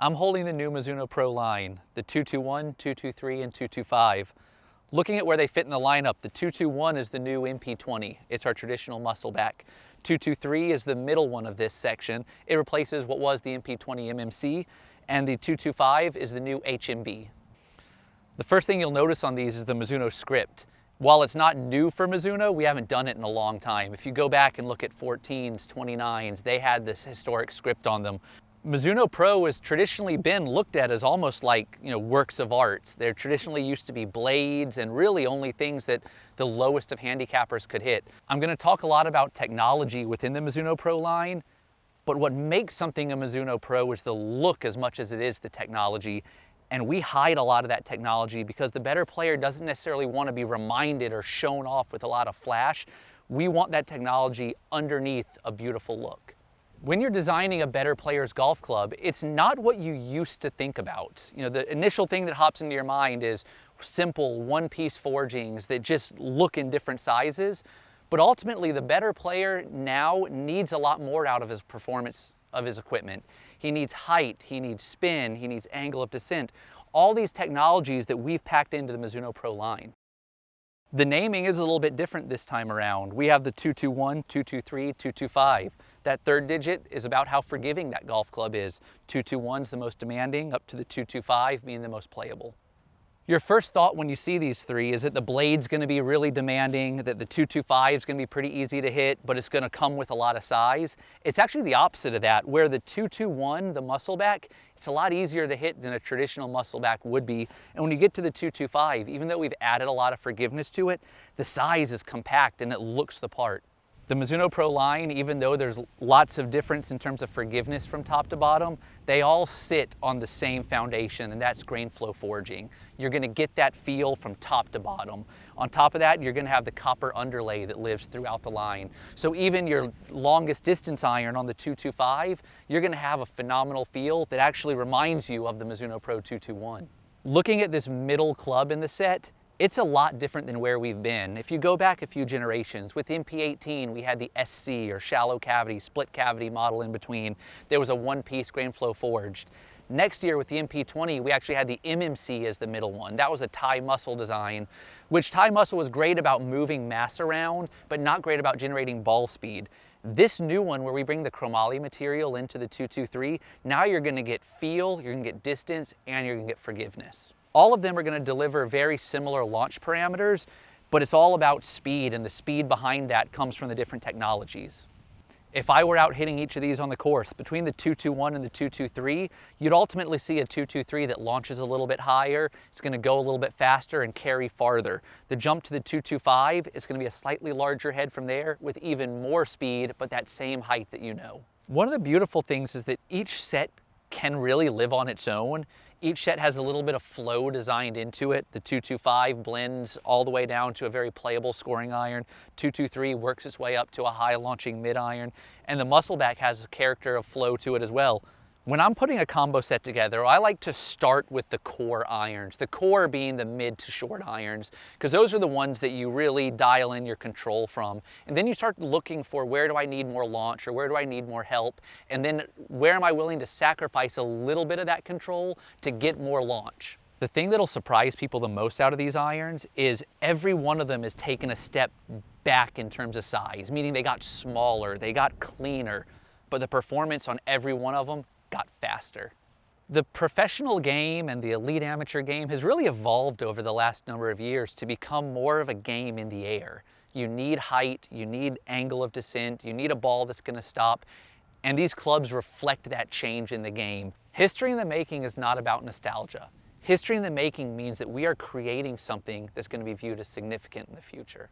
I'm holding the new Mizuno Pro line, the 221, 223, and 225. Looking at where they fit in the lineup, the 221 is the new MP20. It's our traditional muscle back. 223 is the middle one of this section. It replaces what was the MP20 MMC, and the 225 is the new HMB. The first thing you'll notice on these is the Mizuno script. While it's not new for Mizuno, we haven't done it in a long time. If you go back and look at 14s, 29s, they had this historic script on them. Mizuno Pro has traditionally been looked at as almost like, works of art. They're traditionally used to be blades and really only things that the lowest of handicappers could hit. I'm going to talk a lot about technology within the Mizuno Pro line, but what makes something a Mizuno Pro is the look as much as it is the technology. And we hide a lot of that technology because the better player doesn't necessarily want to be reminded or shown off with a lot of flash. We want that technology underneath a beautiful look. When you're designing a better player's golf club, it's not what you used to think about. The initial thing that hops into your mind is simple one-piece forgings that just look in different sizes. But ultimately, the better player now needs a lot more out of his performance of his equipment. He needs height, he needs spin, he needs angle of descent. All these technologies that we've packed into the Mizuno Pro line. The naming is a little bit different this time around. We have the 221, 223, 225. That third digit is about how forgiving that golf club is. 221 is the most demanding, up to the 225 being the most playable. Your first thought when you see these three is that the blade's going to be really demanding, that the 225 is going to be pretty easy to hit, but it's going to come with a lot of size. It's actually the opposite of that, where the 221, the muscle back, it's a lot easier to hit than a traditional muscle back would be. And when you get to the 225, even though we've added a lot of forgiveness to it, the size is compact and it looks the part. The Mizuno Pro line, even though there's lots of difference in terms of forgiveness from top to bottom, they all sit on the same foundation, and that's grain flow forging. You're going to get that feel from top to bottom. On top of that, you're going to have the copper underlay that lives throughout the line. So even your longest distance iron on the 225, you're going to have a phenomenal feel that actually reminds you of the Mizuno Pro 221. Looking at this middle club in the set, it's a lot different than where we've been. If you go back a few generations, with the MP18, we had the SC, or shallow cavity, split cavity model in between. There was a one-piece grain flow forged. Next year with the MP20, we actually had the MMC as the middle one. That was a tie muscle design, which tie muscle was great about moving mass around, but not great about generating ball speed. This new one, where we bring the chromoly material into the 223, now you're gonna get feel, you're gonna get distance, and you're gonna get forgiveness. All of them are going to deliver very similar launch parameters, but it's all about speed, and the speed behind that comes from the different technologies. If I were out hitting each of these on the course, between the 221 and the 223, you'd ultimately see a 223 that launches a little bit higher, it's going to go a little bit faster and carry farther. The jump to the 225 is going to be a slightly larger head from there with even more speed, but that same height that you know. One of the beautiful things is that each set can really live on its own. Each set has a little bit of flow designed into it. The 225 blends all the way down to a very playable scoring iron. 223 works its way up to a high launching mid iron. And the muscle back has a character of flow to it as well. When I'm putting a combo set together, I like to start with the core irons, the core being the mid to short irons, because those are the ones that you really dial in your control from. And then you start looking for, where do I need more launch, or where do I need more help? And then where am I willing to sacrifice a little bit of that control to get more launch? The thing that'll surprise people the most out of these irons is every one of them has taken a step back in terms of size, meaning they got smaller, they got cleaner, but the performance on every one of them got faster. The professional game and the elite amateur game has really evolved over the last number of years to become more of a game in the air. You need height, you need angle of descent, you need a ball that's going to stop, and these clubs reflect that change in the game. History in the making is not about nostalgia. History in the making means that we are creating something that's going to be viewed as significant in the future.